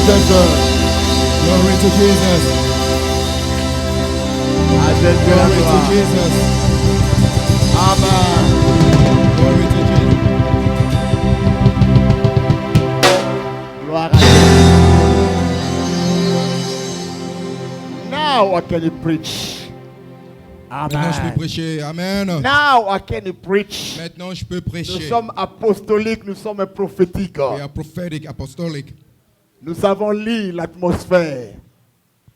Jésus. Glory to Jesus. À Jésus la Glory to gloire. Jesus. Amen. Glory to Jesus. Gloire à Dieu. Now what can you preach? Maintenant, je peux Amen. prêcher. Amen. Now I can preach. Maintenant, je peux Nous prêcher. sommes apostoliques, nous sommes prophétiques. We are prophetic, apostolic. Nous savons lire l'atmosphère. We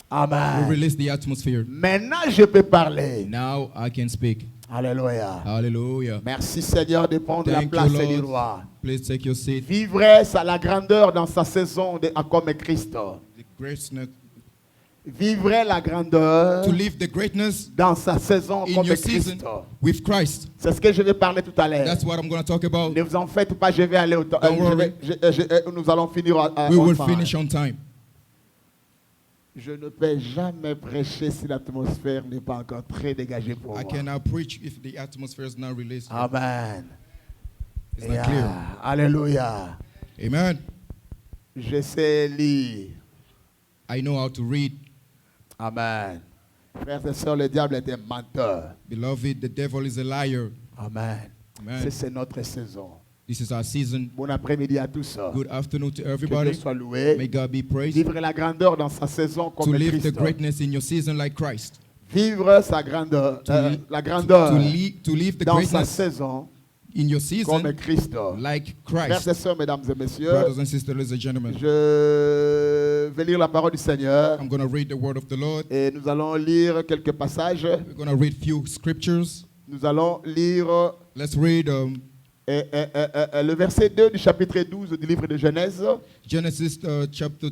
Amen. release the atmosphere. Maintenant, je peux parler. Now I can speak. Alléluia. Hallelujah. Merci Seigneur de prendre la Thank place you, du Lord. roi. Please take your seat. Vivre la grandeur dans sa saison comme Christ. The greatness, Vivre la grandeur to live the greatness dans sa saison in comme your Christ. season with Christ. C'est ce que je vais parler tout à l'heure. That's what I'm going to talk about. Ne vous en faites pas, je vais aller au temps. Don't worry. Nous allons finir We will ensemble. finish on time. Je ne peux jamais prêcher si l'atmosphère n'est pas encore très dégagée pour I moi. cannot preach if the atmosphere is not released. Amen. It's not clear. Alléluia. Amen. Je sais lire. I know how to read. Amen. Frères et sœurs, le diable est un menteur. Beloved, the devil is a liar. Amen. Amen. C'est notre saison. This is our season. Bon après-midi à tous. Good afternoon to Que everybody. Dieu soit loué. May God be praised. Vivre la grandeur dans sa saison To comme live the Christ. greatness in your season like Christ. Vivre sa grandeur, la To grandeur live the dans sa greatness saison in your comme season Christ. like Frères et Christ. sœurs, mesdames et messieurs, Brothers and sisters, ladies and gentlemen, je vais lire la parole du Seigneur I'm going to read the word of the Lord. et nous allons lire quelques passages. We're going to read few scriptures. Nous allons lire Let's read le verset 2 du chapitre 12 du livre de Genèse. Genesis chapter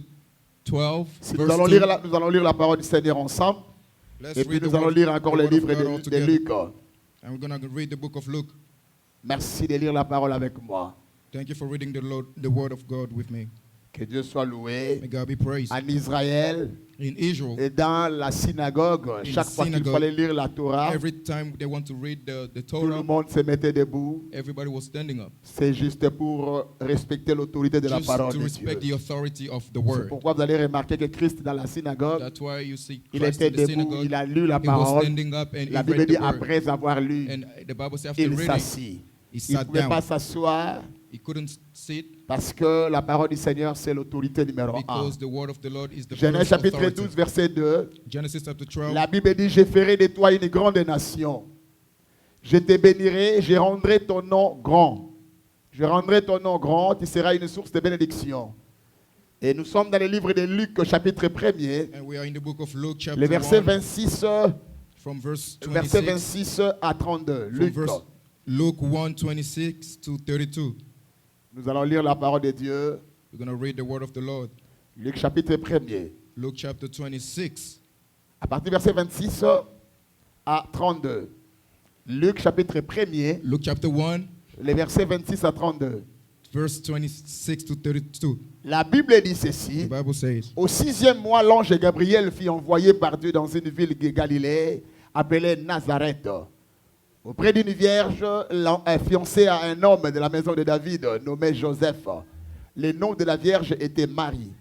12, Si nous, verse allons 2. lire nous allons lire la parole du Seigneur ensemble. Let's Et puis read the nous allons word, lire encore the le word of livre God all de together. Luc. And we're going to read the book of Luke. Merci de lire la parole avec moi. Thank you for reading the word of God with me. Que Dieu soit loué. May God be praised. En Israël In Israel, et dans la synagogue, In chaque the fois qu'il synagogue, fallait lire la Torah, every time they want to read the tout le Torah, monde se mettait debout. everybody was standing up. C'est juste pour respecter l'autorité de la Just parole to de respect Dieu. the authority of the C'est word. pourquoi vous allez remarquer que Christ dans la synagogue, That's why you see il Christ était in the debout, synagogue. il a lu la He was parole. standing up and La he Bible read dit the word. après avoir lu, And the Bible says after il reading, s'assit. he Il ne sat pouvait pas down. s'asseoir He couldn't sit parce que la parole du Seigneur, c'est l'autorité numéro 1. because the word of the Lord is the Genèse first chapitre authority. 12, verset 2. Genesis chapter 12. La Bible dit, je ferai de toi une grande nation. Je te bénirai, je rendrai ton nom grand. Je rendrai ton nom grand, tu seras une source de bénédiction. Et nous sommes dans le livre de Luc, chapitre 1er, And we are in the book of Luke chapter le verset 1 26, from verse verset 26. 26 à 32. From Luc. verse Luke 1, 26 to 32. Nous allons lire la parole de Dieu. We're going to read the word of the Lord. Luc, chapitre 1er. Luke chapter 26. À partir du verset 26 à 32. Luc, chapitre 1er, Luke chapter 1, les versets 26 à 32. verse 26 to 32. La Bible dit The ceci. Bible says, Au 6e mois, l'ange Gabriel fut envoyé par Dieu dans une ville de Galilée appelée Nazareth, auprès d'une vierge fiancée à un homme de la maison de David nommé Joseph. Le nom de la vierge était Marie.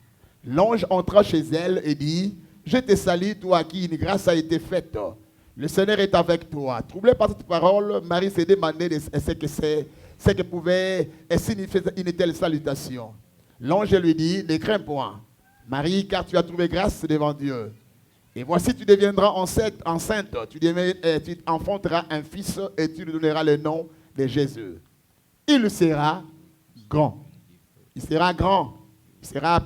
L'ange entra chez elle et dit, je te salue, toi à qui une grâce a été faite. Le Seigneur est avec toi. Troublée par cette parole, Marie s'est demandé ce que pouvait signifier une telle salutation. L'ange lui dit, ne crains point, Marie, car tu as trouvé grâce devant Dieu. Et voici, tu deviendras enceinte, tu enfanteras un fils et tu lui donneras le nom de Jésus. Il sera grand. Il sera grand.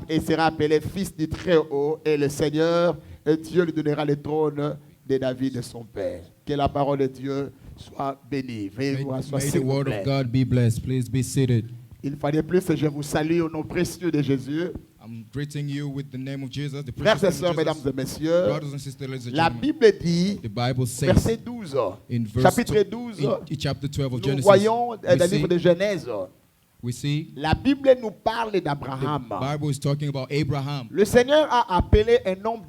Il sera appelé fils du Très-Haut et le Seigneur et Dieu lui donnera le trône de David de son père. Que la parole de Dieu soit bénie. Veuillez may, vous asseoir, may s'il the vous word plaît. of God be blessed. Please be seated. Une fois de plus, je vous salue au nom précieux de Jésus. I'm greeting you with the name of Jesus, the Frères et precious sœurs, name of mesdames Jesus. et messieurs, Brothers and sisters, ladies and la gentlemen, Bible dit, the Bible says verset 12, in verse chapitre 12, in chapter 12 of nous Genesis, voyons dans we le see livre de Genèse we see La Bible nous parle the d'Abraham. Bible is talking about Abraham. Le Seigneur a appelé un homme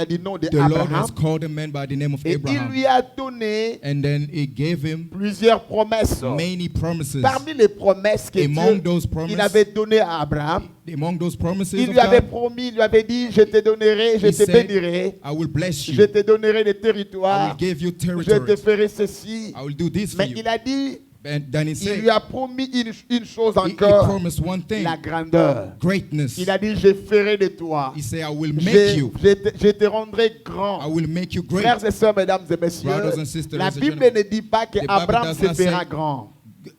du nom The Lord d'Abraham has called a man by the name of et il Abraham. lui a donné And then he gave him plusieurs promesses. many promises. Parmi les promesses que Among Dieu those il promises, avait données à Abraham, among those promises il of lui avait God, promis, il lui avait dit, je te donnerai, je he te said, bénirai, I will bless je you. te donnerai des I territoires, will give you je te territories. ferai ceci. I will do this for Mais you. il a dit, And then he il said, lui a promis une chose he encore, promised one thing, la grandeur. greatness. Il a dit, je ferai de toi, He said, I will make you. je te rendrai I grand. will make you great. Frères et sœurs, mesdames et messieurs, Brothers and sisters, la ladies and Bible gentlemen, ne dit pas que the Bible Abraham does se not fera say grand.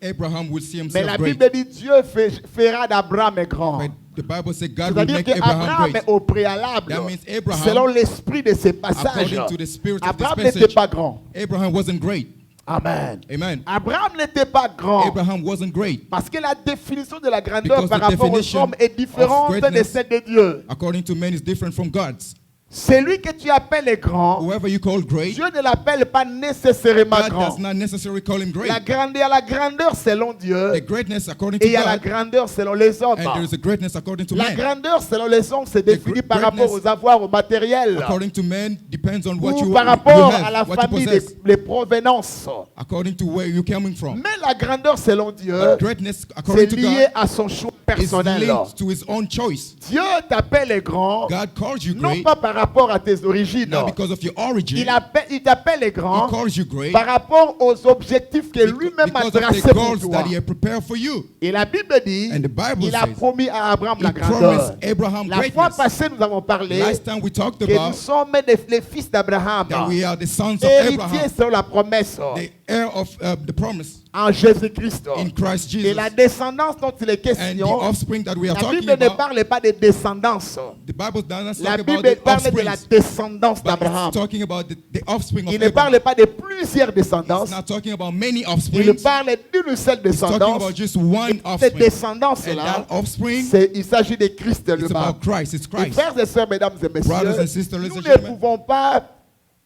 Abraham will see Mais himself la great. Bible dit Dieu fera d'Abraham grand. But the Bible says God will C'est-à-dire make qu'Abraham Abraham est great. au préalable, That means Abraham, selon l'esprit de ses passages. according to the spirit of Abraham this n'était passage, pas grand. Abraham wasn't great. Amen. Amen. Abraham n'était pas grand. Abraham wasn't great. Parce que la définition de la grandeur Because par the rapport aux definition hommes est différente of de greatness celle de Dieu. According to men, is different from God's. Celui que tu appelles grand, Whoever you call great, Dieu ne l'appelle pas nécessairement God grand. does not necessarily call him great. Il y a la grandeur selon Dieu The greatness according et to il y a la God, grandeur selon les hommes. and there is a greatness according to La man. grandeur selon les hommes c'est défini par rapport greatness aux avoirs, au matériel, According to men depends on what ou you par rapport à have, la what you famille, possess. les provenances. According to where you're coming from. Mais la grandeur selon Dieu, But greatness c'est according to lié God à son choix is personnel. linked to his own choice. Dieu t'appelle grand, God calls you non great pas par rapport à tes origines. not because of your origin. Il t'appelle He grand calls you great par rapport aux objectifs que lui-même a because of tracés the pour goals toi. that he had prepared for you. Et la Bible dit, And the Bible il a says, promis à Abraham la He grandeur. promised Abraham La fois greatness. passée, nous avons parlé Last time we talked que nous about sommes les fils d'Abraham, that we are the sons of héritiers Abraham, selon la promesse the heir of the promise en Jésus-Christ. in Christ Et Jesus. la descendance dont il est And the question, offspring that we are la talking Bible ne about, parle pas de descendance. the Bible does not La talk about Bible the parle de offspring, la descendance but d'Abraham. it's talking about the offspring of Il ne Abraham. parle pas de plusieurs descendances. It's not talking about many Il offspring. parle d'une seule It's talking descendance. about just one Cette offspring. descendance-là, And that offspring, il s'agit de Christ it's lui-même. about Christ. It's Et Christ. frères et sœurs, mesdames et Brothers and messieurs, sisters, ladies nous and ne gentlemen, pouvons pas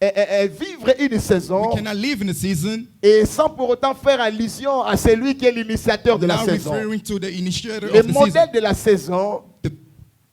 vivre une saison we cannot live in a season et sans pour autant faire allusion à celui qui est l'initiateur de la now saison. referring to the initiator Le of the modèle season. de la saison, The-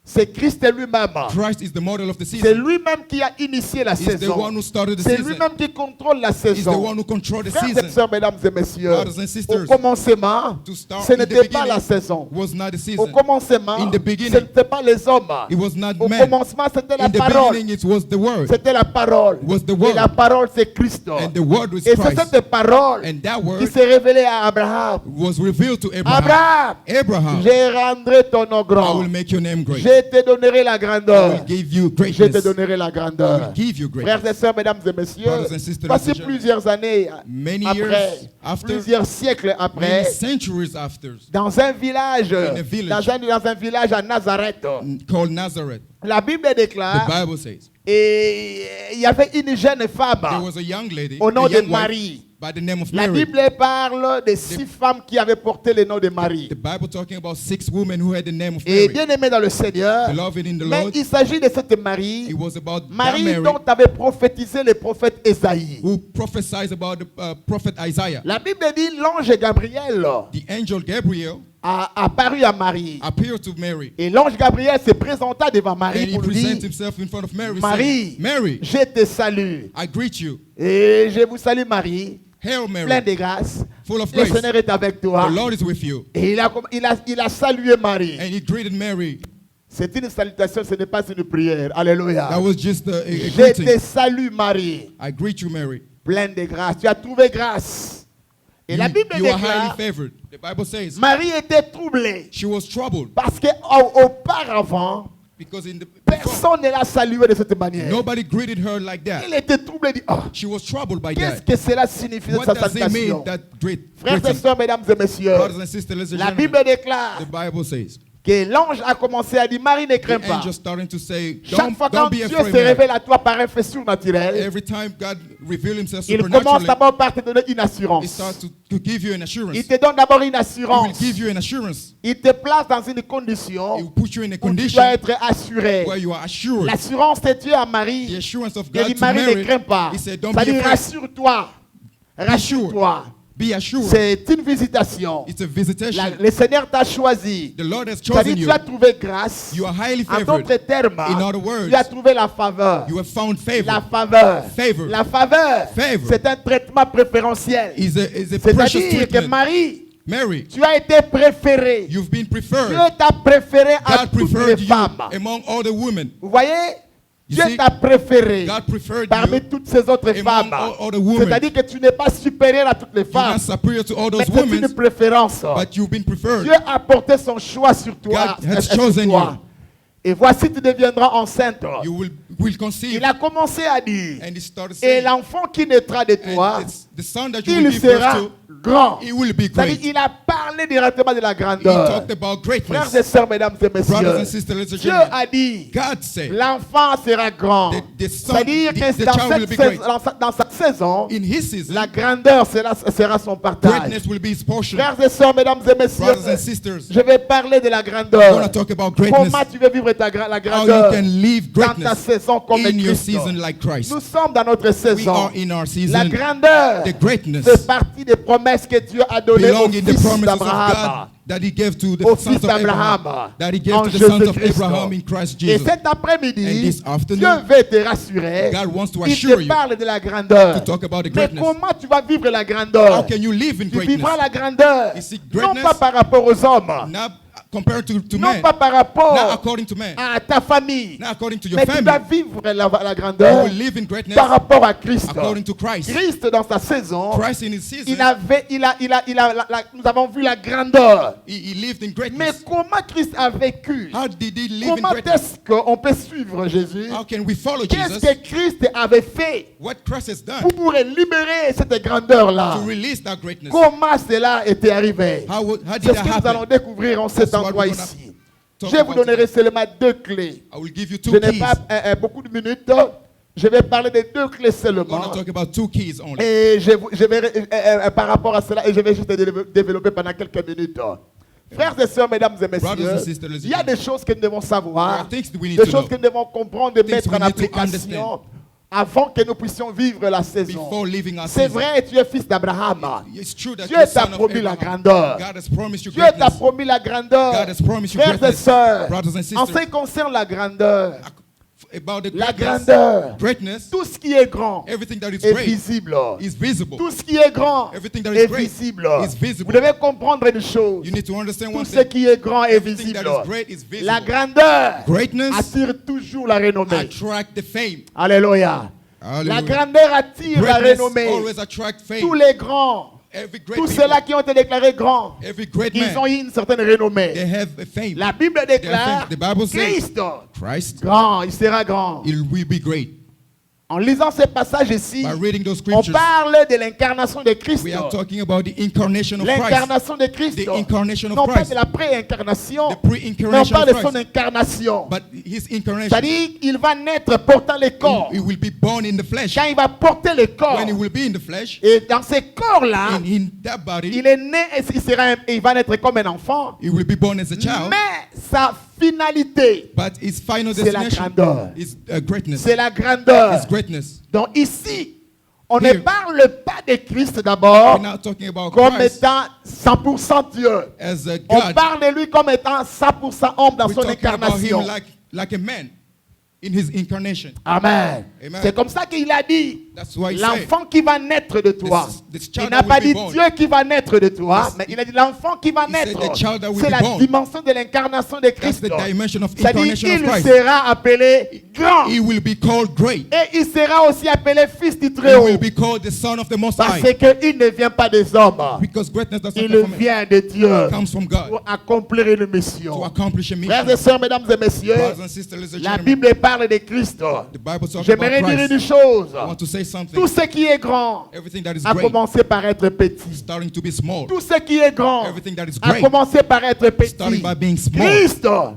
c'est Christ lui-même. Christ is the model of the C'est season. lui-même qui a initié la He's the saison. one who started the C'est season. lui-même qui contrôle la He's the saison. one who controls the Frères et season. sœurs, mesdames et messieurs, Brothers and au sisters, commencement, to start ce in the n'était pas la beginning saison. was not the Au season. commencement, In the beginning, ce n'était pas les hommes. It was not Au man. commencement, c'était la In the parole. beginning, it was the word. C'était la parole. Was the Et word. la parole, c'est Christ. And the word was Et c'est Christ. cette parole And that qui word s'est révélée à Abraham. was revealed to Abraham. Abraham, Abraham, je rendrai ton nom I grand. will make your name great. Je te donnerai la I grandeur. will give you Je te greatness. donnerai la I grandeur. will give you Frères greatness. et sœurs, mesdames et messieurs, Brothers and sisters, voici ladies and plusieurs années Many après, years after, plusieurs siècles many après, centuries after, dans un village, a village. dans un village à Nazareth, called Nazareth, la Bible the déclare, Bible says, et il y avait une jeune there femme was a young lady, au nom a de young wife, Marie. by the name of La Mary. Bible parle de 6 femmes qui avaient porté le nom de Marie. The Bible talking about 6 women who had the name of Et Mary. bien aimé dans le Seigneur, Beloved in the mais Lord, il s'agit de cette Marie, it was about that Marie Mary dont avait prophétisé le prophète Ésaïe. who prophesied about the prophet Isaiah. La Bible dit l'ange Gabriel The angel Gabriel a apparu à Marie. appeared to Mary, Et l'ange Gabriel se présenta devant and Marie he pour lui presents dire, himself in front of Mary, Marie, saying, Mary, je te salue. I greet you. Et je vous salue Marie, Hail pleine Mary, de grâce. full of Le grace. Seigneur est avec toi. The Lord is with you. Et il a salué Marie. And he greeted Mary. C'est une salutation, ce n'est pas une prière. Alléluia. That was just a Je greeting. te salue Marie, I greet you, Mary. pleine de grâce. Tu as trouvé grâce. Et la Bible You are highly déclare, favored. The Bible says Marie était troublée she was troubled parce qu'auparavant, because in the before, personne ne l'a saluée de cette manière. nobody greeted her like that. Elle était troublée. Elle dit, oh, She was troubled by qu'est-ce that. que cela signifie de What sa does it salutation? mean, that great Frères et greeting? sœurs, mesdames et messieurs, Brothers and sisters, ladies and la gentlemen, Bible déclare the Bible says, que l'ange a commencé à dire, Marie ne crains the pas. angel starting to say, Chaque fois don't quand be Dieu afraid, se Mary. révèle à toi par un fait surnaturel, Every time God reveals himself il commence supernaturally, d'abord par te donner une he assurance. starts to give you an assurance. Il te donne d'abord une He will assurance. give you an assurance. Il te place dans une He condition will put you in a où tu condition dois être assuré. where you are assured. L'assurance de Dieu à The Marie. assurance of Il God dit, to Marie ne Mary, crains pas. he said, don't Ça be dit, afraid. rassure-toi. Rassure-toi. Be assured. C'est une visitation. It's a visitation. Le Seigneur t'a choisi. The Lord has C'est-à-dire chosen you. tu as trouvé grâce. You are highly En favored. d'autres termes, In other words, tu as trouvé la faveur. you have found favor. La faveur. Favor. La faveur. Favor. C'est un traitement préférentiel. Is a precious C'est-à-dire que treatment. Marie, Mary, tu as été préférée. you've been Dieu preferred. t'a préféré à God toutes les preferred you femmes. among all the women. Vous voyez? You Dieu see, t'a préféré God preferred parmi you toutes ces autres among femmes. all the women. C'est-à-dire que tu n'es pas supérieur à toutes les You're femmes. not superior to all Mais those c'est une women, préférence. but you've been preferred. Dieu a porté son choix sur toi. God has sur chosen toi. Et voici, tu deviendras enceinte. You will conceive. Il a commencé à dire, And he started et saying, l'enfant qui naîtra de toi, and the son that you will il give birth sera to, grand. he will be C'est-à-dire, great. il a parlé directement de la He grandeur. talked about Frères et greatness. sœurs, mesdames et Brothers and messieurs, sisters, ladies and Dieu gentlemen, a dit, God said, l'enfant sera grand. The son- C'est-à-dire the que child will be great. dans cette saison, in his season, la grandeur sera son partage. greatness will be his portion. Frères et sœurs, mesdames et messieurs, Brothers and sisters, je vais parler de la I grandeur. want to talk about greatness. Comment tu veux vivre la How grandeur you can live dans ta greatness saison comme in your Christ. season like Christ. Nous sommes dans notre We saison. are in our La season. grandeur The greatness fait partie des promesses que Dieu a données au belong in the fils promises of d'Abraham. God that he gave to the Au sons fils of Abraham, d'Abraham that he gave en to the sons of Jésus-Christ. Abraham in Christ Et Jesus. cet And après-midi, this afternoon, Dieu veut te rassurer. God wants to Il assure te you parle de la grandeur. to talk about the Mais greatness. comment tu vas vivre la grandeur? How can you live in Tu vivras greatness? la grandeur, You see, non greatness- pas par rapport aux hommes, Not compared to non man, pas par not rapport according to man, à ta famille, not according to your mais tu vas family. vivre la You grandeur will live in greatness par rapport à Christ. according to Christ. Christ dans sa saison, Christ in his season, nous avons vu la grandeur. he lived in Mais greatness. comment Christ a vécu? How did he live in Comment greatness? est-ce qu'on peut suivre Jésus? How can we follow Qu'est-ce Jesus? que Christ avait fait What Christ has done pour libérer cette grandeur-là? to release that greatness. Comment cela était arrivé? How C'est did ce that que nous allons happen? découvrir en cet That's what endroit we're gonna ici. talk Je vous about donnerai today. seulement deux clés. I will give you Je two n'ai keys. pas beaucoup de minutes. Je vais parler de deux clés I'm seulement. going to talk about two keys only. Et je vais, par rapport à cela, et je vais juste développer pendant quelques minutes. Frères et sœurs, mesdames et Brothers and messieurs, sisters, ladies and il y a des choses que nous devons savoir, There are things that we need des to choses know. que nous devons comprendre et Things mettre we en need to application understand. avant que nous puissions vivre la saison. Before leaving our C'est season. vrai, tu es fils d'Abraham. It's true that Dieu you're t'a son of promis la Abraham. grandeur. God has promised you Dieu t'a greatness. promis la grandeur. God has promised you Frères et greatness. sœurs, Brothers and en sisters, ce qui concerne la grandeur, about the la greatness, grandeur, greatness, tout ce qui est grand everything that is est great visible. is visible. Tout ce qui est grand Everything that est is great visible. is visible. Vous devez comprendre une chose. You need to understand Tout one ce thing. qui est grand est Everything visible. that is great is visible. La grandeur Greatness attire toujours la renommée. attract the fame. Alléluia. Hallelujah. La grandeur attire la Greatness renommée. always attract fame. Tous les grands, Every great tous people, ceux-là qui ont été déclarés grands, every great ils ont man, eu une certaine renommée. they have a fame. La Bible déclare, The Bible says, Christ, Christ, grand, il sera grand. it will be great. En lisant ces passages ici, By reading those on scriptures, parle de l'incarnation de Christ. we are talking about the incarnation of Christ. L'incarnation de Christ. The incarnation of Non pas Christ. de la pré-incarnation, The mais on pre-incarnation parle of de son Christ. incarnation. But his incarnation, C'est-à-dire qu'il va naître portant les corps. he will be born in the flesh. Quand il va porter les corps, When he will be in the flesh, et dans ces corps-là, in that body, il est né et il va naître comme un enfant. he will be born as a child. Mais sa finalité, But his final c'est la destination grandeur. is greatness. c'est la grandeur. Is greatness. Donc ici, on ne Here. parle pas de Christ d'abord We're not talking about comme Christ étant 100% Dieu. as a On God. parle de lui comme étant 100% homme dans We're son talking about incarnation. him like a man in his incarnation. Amen. Amen. C'est comme ça qu'il a dit. That's why he said, L'enfant qui va naître de toi. this Il child n'a that pas will dit be born. Dieu qui va naître de toi, Yes. mais il a dit l'enfant qui va He said naître. the child that will C'est be la born. dimension de l'incarnation de That's Christ. the dimension of C'est-à-dire incarnation of qu'il Christ. sera appelé grand. He will be called great. Et il sera aussi appelé fils du He Très-Haut. will be called the Son of the Most Parce High. qu'il ne vient pas des hommes. Because greatness doesn't Il come from man. vient de Dieu It comes from God pour accomplir une to mission. accomplish a Frères et mission. sœurs, mesdames et messieurs, Brothers and sisters, ladies and la gentlemen, Bible parle de Christ. the Bible talks J'aimerais about dire une Christ. chose. I want to say something. Tout ce qui est grand Everything that is a great commencé par être petit. starting to be small. Tout ce qui est grand Everything that is a great commencé par être petit. starting by being small.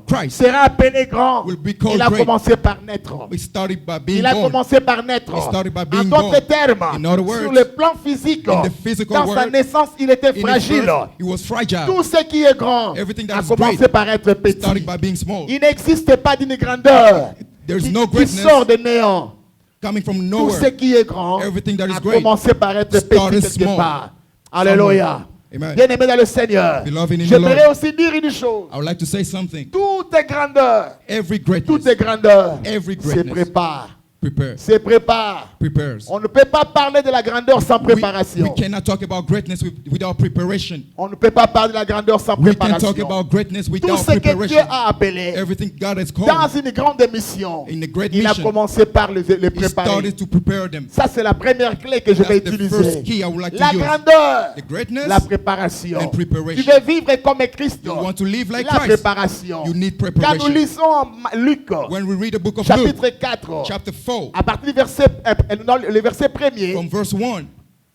Christ sera appelé grand. will be called Il a great. commencé par naître. We started by being Il a born. commencé par naître. He started by En being d'autres born. termes, In other words, sur le plan physique, in the physical dans sa world, naissance, il était In his fragile. birth, he was fragile. Tout ce qui est grand Everything that a is commencé great par être petit. started by being small. Il n'existe pas d'une grandeur There's qui, no qui greatness sort de néant. coming from Tout ce nowhere. qui est grand Everything that is a great commencé par être started petit quelque small. part. Alléluia. Amen. Bien-aimé dans le Seigneur, Beloved in the j'aimerais Lord. aussi dire une chose. I would like to say something. Toute grandeur, Every toute greatness grandeur Every se greatness. prépare. prepares. Se prépare. Prepares. On ne peut pas parler de la grandeur sans We préparation. cannot talk about greatness without preparation. On ne peut pas parler de la grandeur sans We can talk préparation. about greatness Tout without ce que Dieu preparation. a appelé Everything God has dans called, une grande mission, in a great il a mission, commencé par les He préparer. started to prepare them. Ça, c'est la première clé que je vais That's the utiliser. first key I would like to La use. grandeur, The greatness la préparation. and preparation. Tu veux vivre comme Christ. You want to live like La Christ. préparation. You need Quand nous preparation. lisons en Luc, When we read the book of Luke, chapitre 4, chapter 4, à partir du le verset premier, from verse 1,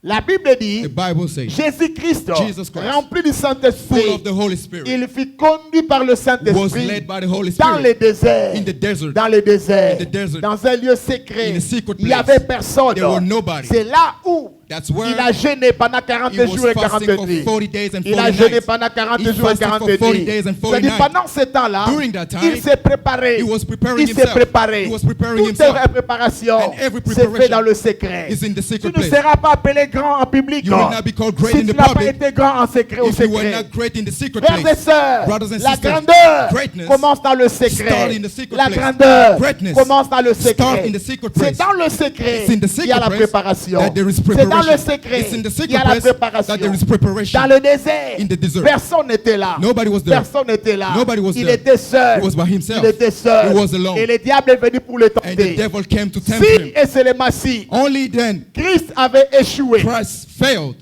la Bible dit, the Bible says, Jésus-Christ, Jesus Christ, rempli du full Saint-Esprit, of the Holy Spirit, il fut conduit par le was Saint-Esprit led by the Holy dans le Spirit désert. in the desert. Dans le désert, In the desert. dans un lieu secret, In a secret il n'y place. avait personne. There were nobody. C'est là où That's where il a jeûné pendant 40 he was jours et 40 fasting for nuits. 40 days and Il a 40 jeûné nights. pendant 40 He jours et fasted 40 for 40 nuits. days and 40 C'est-à-dire, nights. pendant ce temps-là, During that time, il s'est préparé. he was preparing Il s'est himself. préparé. He was preparing Toute himself. préparation And every s'est fait preparation dans le secret. is in the Tu secret ne place. seras pas appelé grand en public. You will not be called great Si in tu the n'as pas public été grand en secret, au if you were secret. not great in the secret Frères et place. sœurs, Brothers and la sisters, grandeur greatness commence dans le start secret. in the secret La place. grandeur Greatness commence dans le start secret. in the secret C'est place. dans le secret It's in the qu'il y a secret la place préparation. that there is C'est dans preparation. le secret It's in the qu'il y a secret la place préparation. that there is preparation. Dans le désert, In the desert. personne n'était là. Nobody was there. Personne n'était là. Nobody was Il there. était seul. He was by himself. Il était seul. He was alone. Et le diable est venu pour le And the tenter. devil came to tempt Si him. et seulement si Only then Christ avait échoué Christ failed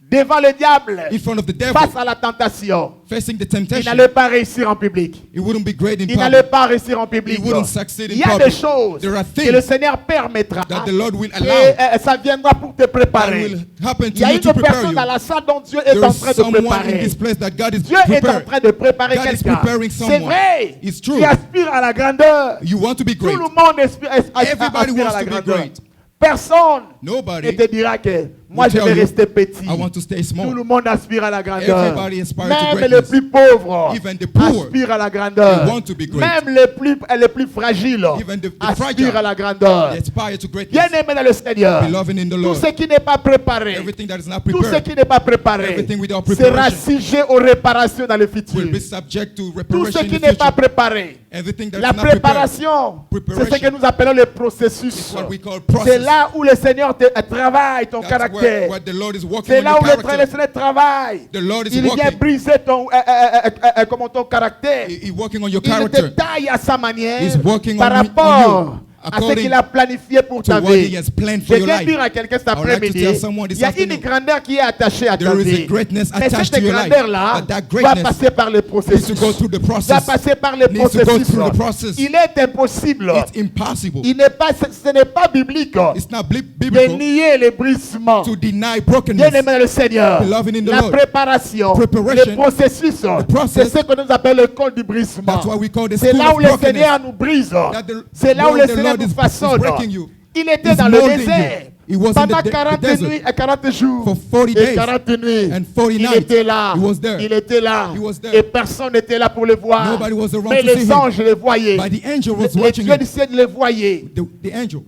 devant le diable in front of the devil, face à la tentation, facing the il temptation. n'allait pas réussir en public. He wouldn't be great in Il n'allait public. pas réussir en public. He wouldn't succeed in Il y a public. des choses There are que things le Seigneur permettra that the Lord will et allow ça viendra pour te that préparer. will happen Il y a to you une to prepare personne you. dans la salle dont Dieu est There en is train de someone in préparer. this place that God is Dieu est en preparing. train de préparer God is quelqu'un. preparing C'est someone. vrai. It's true. Tu aspires à la grandeur. You want to be Tout great. le monde aspire Everybody à wants la to be grandeur. great. Personne ne Nobody te dira que moi je tell vais you, rester petit. I want to stay Tout small. le monde aspire à la grandeur. Everybody aspires to Même les greatness. plus pauvres Even the poor, aspirent à la grandeur. they want to be great. Même les plus fragiles Even the aspirent fragile, à la grandeur. they aspire to greatness. Bien-aimé dans le Seigneur, Beloved in the tout Lord, ce qui n'est pas préparé, everything that is not tout ce prepared qui n'est pas préparé Everything without sera preparation sujet aux réparations dans le futur. will be subject to Tout reparation ce in qui the n'est pas future. préparé, Everything that la is not prepared préparation, c'est ce que nous appelons le processus. is what we call C'est process. là où le Seigneur travaille ton That's caractère. where the Lord is working C'est on là your où le character. Seigneur travaille. The Lord is Il vient working. briser ton caractère. He's working on your Il te character taille à sa manière He's working par on rapport you, à ce according qu'il a planifié pour to ta what He vie. has planned Je for your viens life. dire à quelqu'un cet I would like to après-midi, tell someone this il y a une afternoon, grandeur qui est attachée à ta there is a vie. greatness Mais attached cette to your life. grandeur-là But that va greatness passer par le needs processus. to go through the Va process. passer par le Needs to go processus. through the process. Il est impossible. It's impossible. Ce n'est pas biblique It's not de biblical nier les brisements. to deny Bien brokenness. aimé dans le Seigneur, Beloved in the la Lord. préparation, Preparation, le processus, process, c'est ce que nous appelons le col du brisement. That's why we call the C'est school là of où le brokenness. Seigneur nous brise. That the C'est là où Lord- le the Seigneur Lord nous is façonne. breaking you. Il était He's dans le molding désert you. He was in pendant the 40 desert nuits et 40 jours for 40 et days 40 nuits. and 40 Il nights. était là. He was there. Il était là. He was there. Et personne n'était là pour le voir. Nobody was around Mais to see les him. anges les voyaient. But the angel was Les watching dieux him. du ciel les voyaient. The angel.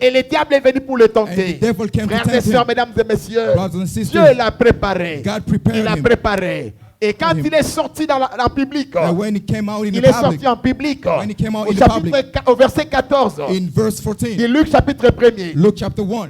Et le diable est venu pour le tenter. And the devil came to Frères et tempt sœurs, him. mesdames et messieurs, Brothers and sisters, Dieu l'a préparé. God prepared Il l'a him. préparé. Et quand him. il est sorti dans le public, And when he came out in il the est public, sorti en public. When he came out Au, in the au verset 14 in verse de 14, Luc chapitre 1er. Luke chapter 1,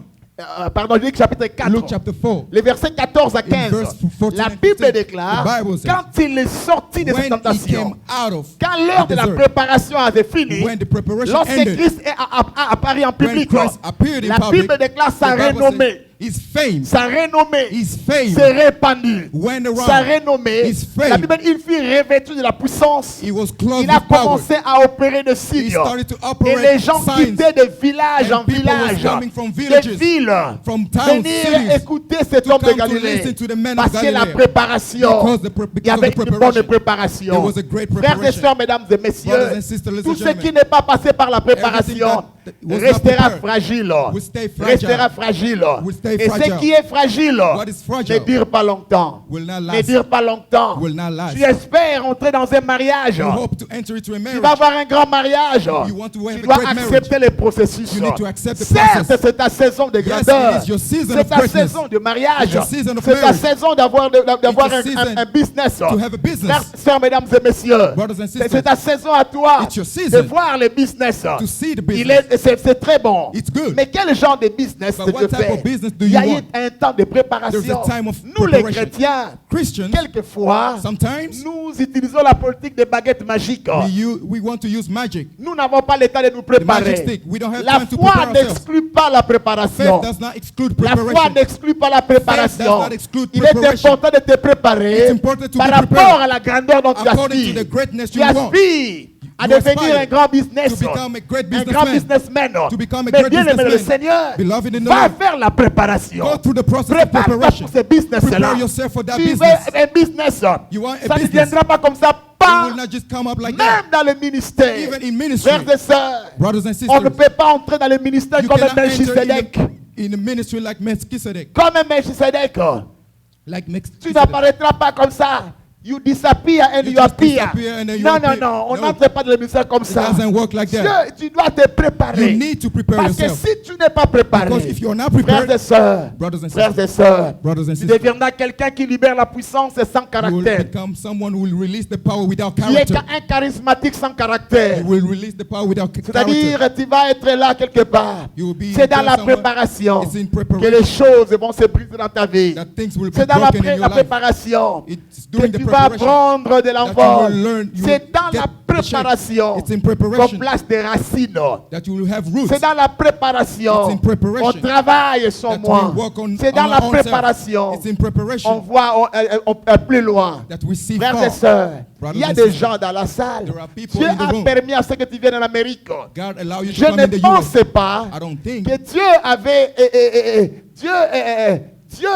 Pardon, Luc chapitre 4. Luke chapter 4, Les versets 14 à 15. verse 14 La and Bible 15, déclare, the Bible says, quand il est sorti de cette when he tentation, came out of quand l'heure the de la desert, préparation avait fini, when the preparation lorsque ended, Christ a apparu en public, Christ appeared in la public, Bible déclare sa the Bible renommée. says his fame, Sa renommée his fame s'est répandue. went Sa around. renommée, His fame. la Bible dit, il fut revêtu de la puissance. He was clothed Il a with power. commencé à opérer de He signes. started to Et operate les gens signs. quittaient de village And en people was village, coming from des villages, villes, from towns, venir cities, écouter cet to homme de come to Galilée. listen to the men Parce of que la Galilee. préparation, Because il y avait of the une bonne preparation. préparation. There was a great Frères et preparation. sœurs, mesdames et messieurs, Brothers and sisters, ladies tout and ce gentlemen, qui n'est pas passé par la everything préparation that was not restera prepared fragile. will stay fragile. Restera fragile. Will stay Et ce fragile. qui est fragile What is fragile ne dure pas longtemps. will not Ne last. dure pas longtemps. Will not last. Tu espères entrer dans un mariage. You hope to enter into a Tu marriage. vas avoir un grand mariage. You want to Tu have a dois great accepter marriage. les processus. You need to accept the Certes, process. c'est ta saison de Yes, grandeur. it is your season C'est of ta greatness. saison de mariage. It's your season of C'est ta marriage. saison d'avoir a season un business. to have a business. Frères, sœurs, mesdames et messieurs, Brothers and sisters, c'est ta saison à toi it's your de season voir le business. to see the Il business. c'est très bon. It's good. Mais quel genre de business But tu what veux type faire? of business do Il y you a eu want? un temps de préparation. There's a time of Nous les preparation. chrétiens, Christians, quelquefois, sometimes nous utilisons la politique des baguettes magiques. we want to use magic. Nous n'avons pas le temps de nous The magic préparer. stick. We don't have La time to foi prepare ourselves. n'exclut pas la préparation. Faith does not exclude La foi preparation. n'exclut pas la préparation. does not exclude Il est preparation. important de te préparer It's important to par be rapport prepared à la grandeur dont tu according to aspires. the greatness Tu you want. aspires à You devenir aspire un grand business, to become a great un grand businessman. businessman. To become a Mais great bien aimé le businessman. Seigneur, Beloved in the va Lord, faire la préparation. go through the process of Prépare-toi preparation. pour ce business-là. Prepare yourself for that Tu veux business. un business. You want a Ça ne business. viendra pas comme ça. It Pas will not just come up like même that. dans le ministère. Even in ministry, Frères et sœurs, brothers and on ne sisters, peut pas entrer dans le ministère you comme un cannot enter Melchisedec. in the ministry like Melchizedek. Comme un Melchisedec. Like Tu Melchizedek. n'apparaîtras pas comme ça. You disappear and You you just appear. disappear and then you Non, appear. non, on No. n'entre pas dans le ministère comme It ça. doesn't work like that. Tu dois te préparer. You need to prepare Parce que yourself. si tu n'es pas préparé, Because if you're not frères et prepared, sœurs, brothers and frères sisters, et sœurs, brothers and tu sisters, deviendras quelqu'un qui libère la puissance et sans you will caractère. become someone who will release the power without Qui est character. un charismatique sans caractère. You will release the power without character. C'est-à-dire, tu vas être là quelque part. You will be C'est dans la somewhere. préparation It's in que preparation les choses vont se briser dans ta vie. that things will be C'est dans la, broken in la your life. préparation It's que during the tu vas preparation apprendre de that l'envol. you will learn. You C'est will dans get la the shape. préparation It's in qu'on preparation place des racines. that you will have roots. C'est dans la préparation It's in preparation on travaille sans that moi. we work on C'est dans our la own self. préparation It's in on preparation voit plus loin. that we see Frères far. et sœurs, Brothers il y a and des sisters, gens dans la salle. there are people Dieu in the a room. permis à ce que tu viennes en Amérique. God allow you to Je come ne in the US. pensais pas I don't think que Dieu avait Dieu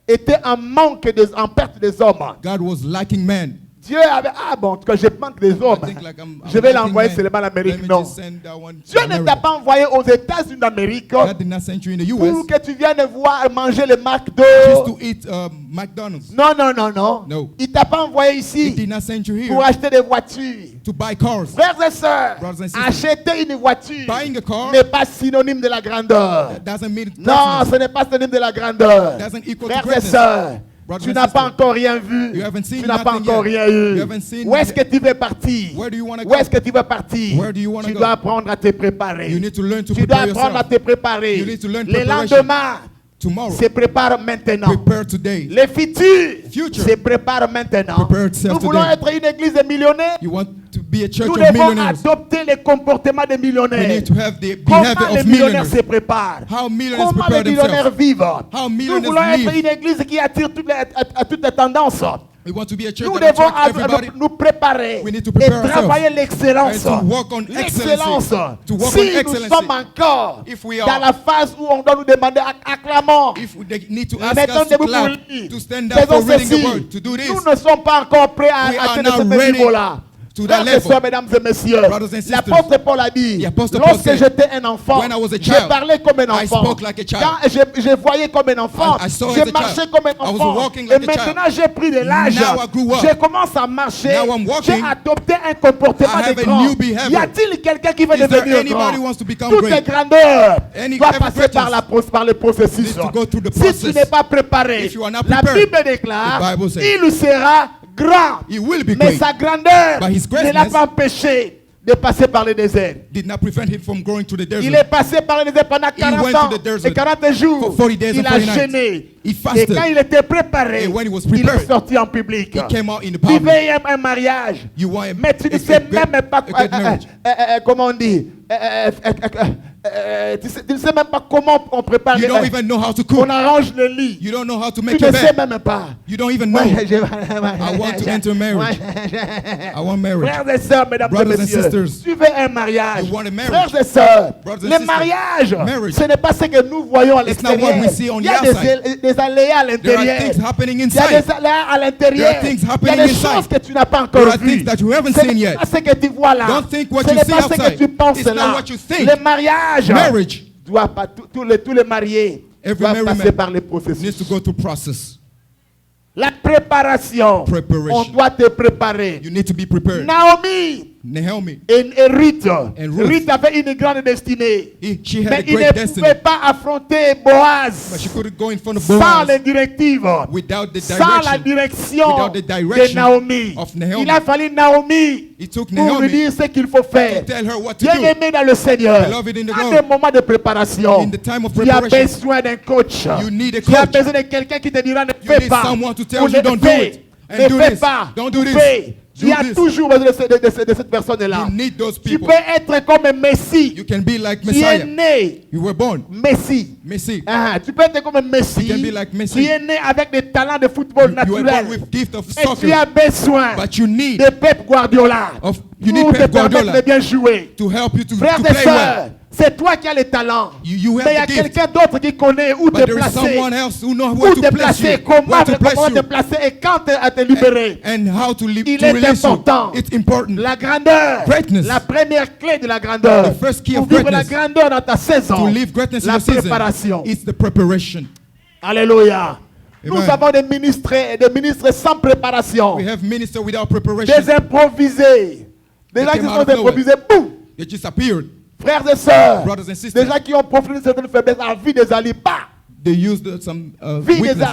était en manque en perte des hommes. God was lacking men. Dieu avait en tout cas je manque des hommes. I think like I'm Je vais lacking l'envoyer men. seulement en Let Amérique. me Non. just send that one to Dieu ne t'a America. pas envoyé aux États-Unis d'Amérique God did not send you in the pour US que tu viennes voir manger le just McDo. to eat McDonald's. Non, non, non, non. No. Il t'a pas envoyé He ici did not send you pour here acheter des voitures. to buy cars. Frères et sœurs, Brothers and sisters, acheter une voiture buying a car n'est pas synonyme de la grandeur. That doesn't mean Non, greatness. ce n'est pas synonyme de la grandeur. Doesn't equal to Frères et greatness. sœurs, Brothers tu and n'as pas sisters, encore rien vu. you haven't seen Tu n'as pas nothing encore yet. rien eu. You haven't seen Où est-ce que yet. tu veux partir? Where do you want to Où est-ce go? que tu veux partir? Where do you wanna Tu go? dois apprendre à te préparer. You need to learn to Tu dois prepare apprendre à yourself. te préparer. You need to learn Les preparation. lendemains Tomorrow, se préparent maintenant. prepare today. Les futurs Future. se préparent maintenant. Prepare yourself Nous voulons today. être une église de millionnaires. You want to be a church Nous of devons millionaires. adopter les comportements des We millionnaires. need to have the Comment behavior les of millionnaires millionaires. se préparent? How millionaires Comment prepare les millionnaires themselves. vivent? How Nous millionaires voulons être live. une église qui attire à toutes les tendances. We want to be a church Nous that devons attracts everybody. nous préparer We need to et prepare travailler l'excellence. and to work on L'excellence. excellency. To work Si on nous excellency. sommes encore If we dans are- la phase où on doit nous demander acclamons. If they need to ask Mettons us to debout pour clap, lire. to stand up Faisons for reading the ceci. word, to do this, Nous ne sommes pas encore prêts à We are atteindre not ce ready niveau-là. to that Frères et level. sœurs, mesdames et messieurs, Brothers and sisters, l'apôtre Paul a dit, the Apostle Paul lorsque said, j'étais un enfant, when I was a j'ai child, parlé comme un I enfant. spoke like a child. Quand je voyais comme un enfant, I saw j'ai as a marché child. comme un I was enfant. walking Et like a maintenant child. j'ai pris de l'âge. Now I grew up. Je commence à marcher. Now I'm walking. J'ai adopté un comportement I have de a grand. new behavior. Y a-t-il quelqu'un qui veut Is there devenir anybody grand? who wants to become Toute great? grandeur Any- doit every passer par, greatness par le processus. needs to go through the Si process. tu n'es pas préparé, If you are not la prepared, Bible déclare, the Bible says, il sera grand. He will be Mais great. sa grandeur But his ne l'a greatness pas empêché de passer par le désert. Did not prevent him from going to the desert. Il est passé par le désert pendant 40 went ans to the desert et 40 jours. for 40 days Il and a 40 nights. jeûné. He Et fasted. quand il était préparé, And when he was il est prepared, sorti en public. he came out in the Tu public. veux un mariage, You want a, mais tu ne a sais great- même pas a great marriage. comment on dit. Tu ne sais même pas comment on prépare. You don't even know how to cook. On arrange le lit. You don't know how to Tu make ne your sais bed. même pas. You don't even know. I want to enter marriage. I want marriage. Frères et sœurs, mesdames et Brothers and messieurs, sisters, tu veux un mariage. you want a marriage. Frères et sœurs, Brothers and le sisters, mariage, marriage. ce n'est pas ce que nous voyons à It's not l'extérieur. what we see on Il y the a outside. des aléas à There l'intérieur. are things happening Il y a inside. des aléas à l'intérieur. There are things Il y a happening des inside. choses que tu n'as pas There encore are vues. things that you haven't Ce seen n'est yet. pas ce que tu vois là. Don't think what Ce you n'est see pas ce que outside. tu penses It's not là. what you think. Le mariage, mariage Marriage. doit pas, tous les mariés Every doivent married passer man par les needs processus. to go through process. La préparation. Preparation. On doit te préparer. You need to be prepared. Naomi Naomi, et Ruth. Ruth. Ruth avait une grande destinée. she had Mais a il great ne destiny, pouvait pas affronter but Boaz she couldn't go in front of sans Boaz les directives, without the sans la direction. direction without the de direction Naomi. of Naomi. Il a fallu Naomi It took pour lui Naomi dire ce qu'il faut faire. to tell her what to Bien do. aimé dans le Seigneur, Beloved in the dans Lord, des moments de préparation, in the time of tu as preparation, besoin d'un coach. you need a Tu as coach. besoin de quelqu'un qui te dira ne You fais need pas. someone to tell Ou you ne don't do fais. it. And Ne do fais this. pas. Don't do this. Fais. Do Il y a this. toujours besoin de cette personne-là. You need those Tu people. peux être comme un Messie. You can be like Tu es Messiah. né You were born Messie. Messi. Tu peux être comme un Messie. You can be like Messi. Tu es né avec des talents de football You were born naturel. with gift of Et tu as soccer, besoin but you need de Pep Guardiola you need pour te Pep permettre Guardiola de bien jouer. to help you to Frères et play well. sœurs, c'est toi qui as les talents. You Mais il y a have the gift, quelqu'un d'autre qui connaît où te but there is placer. someone else who knows Où where to te place you, placer, comment where to place te you, placer et quand te libérer. and how to Il to est release important. you. It's important. La grandeur, Greatness. la première clé de la grandeur. The first key Pour of vivre la greatness. grandeur dans ta saison, To live greatness in la your season, préparation. it's the preparation. Alléluia. Nous Amen. avons des ministres sans préparation, We have ministers without preparation. des improvisés, des gens qui came sont out of nowhere. improvisés. Boum. They just appeared. Frères et sœurs, Brothers and des sisters, gens qui ont profité de certaines faiblesses en vie des alibas. they used some Vie des weakness.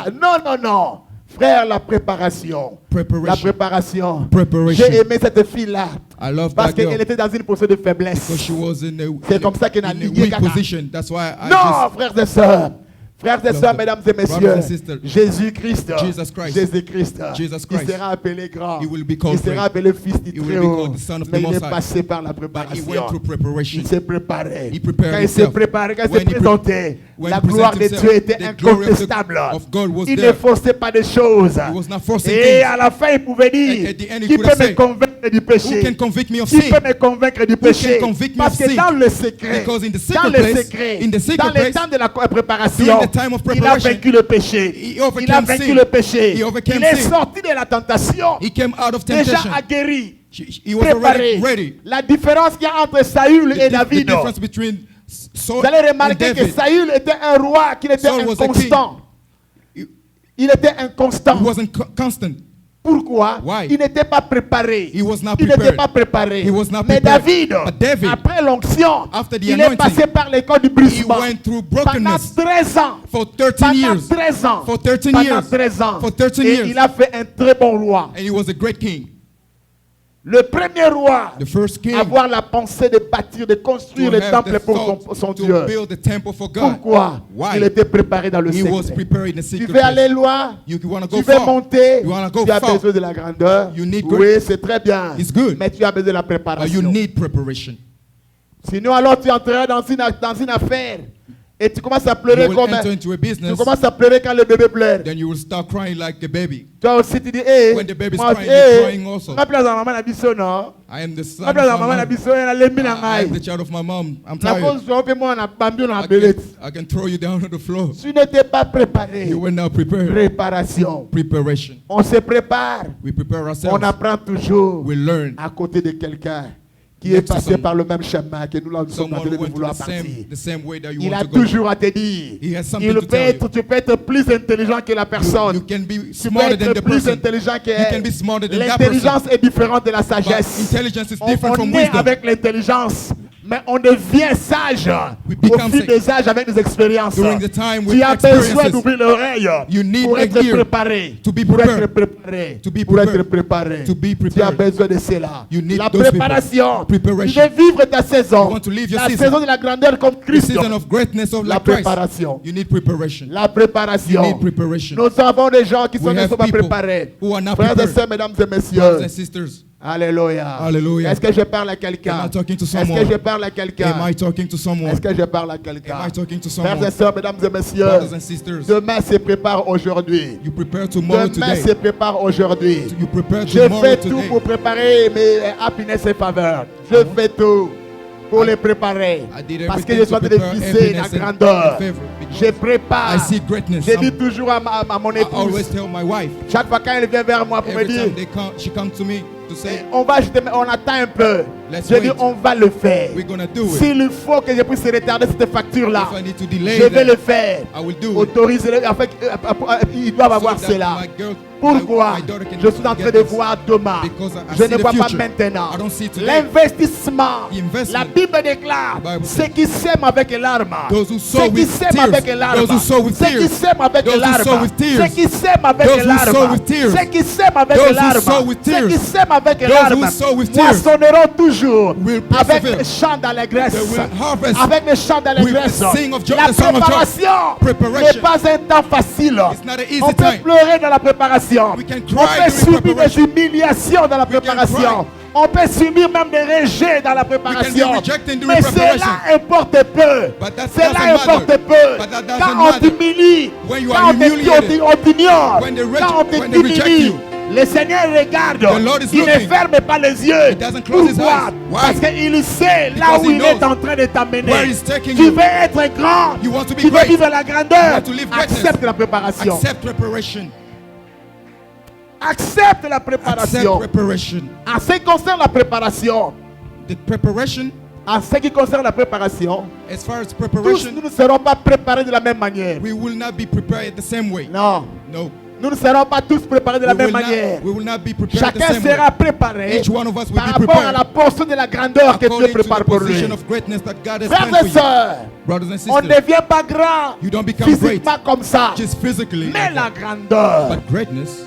non. Frère, la préparation. Preparation. La préparation. Preparation. J'ai aimé cette fille-là. I love Parce that qu'elle girl était dans une position de faiblesse. because she was in C'est comme ça qu'elle a a lié weak Ghana. position. That's why I Non, frères et sœurs. Frères et sœurs, mesdames et messieurs, Brothers and sisters, Jésus-Christ, Jesus Christ, Jésus-Christ, Jesus il Christ, sera appelé grand, he will be called il sera great. appelé fils du He will be Très-Haut, called the Son of the mais il Most est High. passé par la But he préparation. went through preparation. Il s'est préparé. He prepared Quand il s'est himself. préparé, quand il s'est When he présenté, when la he gloire de presented Dieu himself, était the glory incontestable. of God was Il ne there. forçait pas de choses. He was not forcing Et things. à la fin, il pouvait dire, At the end, he qui could peut have me said, convaincre du Who péché? can convict me of Qui sin? peut me convaincre du péché? convict me Parce of que sin? dans le secret, Because in the secret dans le place, secret, in the secret dans le place, temps de la préparation, during the time of il a preparation, vaincu le péché. he overcame Il a vaincu sin. le péché. He overcame Il est sin. sorti de la tentation. He came out of Déjà temptation. aguerri, He was préparé. already ready. La différence qu'il y a entre Saül et The David. difference between Saul Vous allez and remarquer que David. Saül était un roi qui était Saul was a king. inconstant. He Il était inconstant. wasn't constant. Pourquoi? Why? Il n'était pas préparé. He was not Il n'était prepared. pas préparé. He was not Mais prepared. David, But David, après l'onction, after the il est anointing, passé par l'école du he brisement. went through Pendant brokenness 13 ans. for 13 Pendant years. 13 ans. For 13 Pendant years. 13 ans. For 13 Et years. il a fait un très bon roi. And he was a great king. Le premier roi The first king à avoir la pensée de bâtir, de construire to le have temple the pour thought son to Dieu. build the temple for God. Pourquoi? Why? Il était préparé dans le He was secret. prepared in the Tu secret veux aller place. loin? You want to Tu go veux far. monter? You wanna go Tu as far. besoin de la grandeur? You need Oui, c'est très bien. It's good. Mais tu as besoin de la But you préparation. need preparation. Sinon, alors tu entreras dans une affaire et tu commences à pleurer You will comme enter into a tu business, commences à pleurer quand le bébé pleure. then you will start crying like a baby. Toi aussi tu dis, hey, When the baby is moi, crying, you're crying also. ma place à maman na biso non. I am the son Ma of place à my maman na mom. biso na lembi na I am the ngai. child of my mom. I'm Na tired. cause tu ope moi na bambi na I belette. can throw you down on the floor. Tu n'étais pas préparé. You were not prepared. Préparation. Preparation. On se prépare. We prepare On ourselves. apprend toujours We learn. à côté de quelqu'un qui est Next to passé someone. par le même chemin que nous sommes en Someone train who de went through vouloir the partir. same way that you Il want a to go. toujours à te dire. He has something to tell you. Tu peux être plus intelligent que la personne. You can be Tu peux smarter than être the plus person. intelligent You can qu'elle. be smarter than that L'intelligence person. est différente de la But sagesse. intelligence is On different from naît wisdom. avec l'intelligence, mais on devient sage We au become fil sage. des âges avec des expériences. During the time with Tu as besoin experiences. d'ouvrir l'oreille You need pour a être ear préparé. to be Pour prepared. être préparé. To be Pour prepared. être préparé. To be Tu as prepared. besoin de cela. You need La those people. préparation. Tu Preparation. veux vivre ta saison. You want to live your La season. saison de la grandeur comme The Christ. season of greatness of La like Christ. préparation. You need preparation. La You préparation. need preparation. Nous avons des gens qui We ne have sont pas people préparés. who are not Frères et prepared. sœurs, mesdames et Brothers messieurs. and sisters, Alléluia. Hallelujah. Est-ce que je parle à quelqu'un? Am I talking to Est-ce someone? que je parle à quelqu'un? am I talking to someone? Est-ce que je parle à quelqu'un? Am I talking to Frères et someone? sœurs, mesdames et messieurs, Brothers and sisters, demain se prépare aujourd'hui. you prepare tomorrow Demain se today. prépare aujourd'hui. You prepare Je tomorrow fais tout today. pour préparer mes happiness et faveurs. Je fais tout pour les préparer. I did Parce que everything je suis en to train de prepare viser la happiness and grandeur. favor because Je prépare. I see greatness. Je dis toujours à mon I always épouse, tell my wife, chaque fois quand elle vient vers moi pour me every dire, time she comes to me to say, on attend un peu. Let's J'ai dit, wait. on va le faire. We're gonna do it. S'il faut que je puisse retarder cette facture-là, If I need to je delay vais that, le faire. I will do it. Autorisez-les. En fait, ils doivent avoir So that cela. my girl, Pourquoi? my daughter can Je suis en train get de this. voir demain. Because I Je see ne the vois pas future. maintenant. I don't see it today. L'investissement. The investment. La Bible déclare The Bible ceux says, qui sèment avec larmes. those who sow Ceux qui with sèment tears. avec larmes. Those who sow with Ceux qui tears. sèment avec Those who sow larmes. with tears. Ceux qui sèment avec Those who sow larmes. with tears. Ceux qui sèment avec Those who larmes. sow with Ceux qui tears. sèment avec Those who larmes. sow with tears. Moissonneront toujours Will avec persevere. les chants d'allégresse. They will harvest Avec les chants d'allégresse. with the sing of joy, La the song of joy. préparation Preparation. n'est pas un temps facile. It's not an easy On peut time. pleurer dans la préparation. We can On cry peut during subir des preparation. humiliations dans la We can préparation. cry. On peut subir même des rejets dans la préparation. rejected during Mais preparation. cela importe peu. But that Cela doesn't importe matter. peu. But that doesn't Quand on matter. t'humilie, When you quand are on humiliated, on t'ignore, when they quand on when they reject t'humilie, you, le Seigneur regarde. the Lord is Il ne looking. ferme pas les yeux. He doesn't close his Pourquoi? eyes. Why? Parce qu'il sait là Because où he il est knows en train de t'amener. where he's taking Tu you. veux être grand. You want to be Tu veux great. vivre la grandeur. You want to live greatness. Accepte la préparation. Accept preparation. Accepte la Accept préparation. preparation. En ce qui concerne la préparation, The preparation, en ce qui concerne la préparation, as far as tous preparation, nous ne serons pas préparés de la même manière. we will not be prepared the same way. Non, No. nous ne serons pas tous préparés de la We même will manière. not, we will not be prepared the Chacun same way. sera préparé Each one of us will par be rapport à prepared la portion de la grandeur que Dieu according to prépare the pour lui. position of greatness that God has Frères planned et for you. sœurs, Brothers and on ne sisters, devient pas grand you don't become great physiquement comme ça. just physically, Mais like la that. grandeur, But greatness,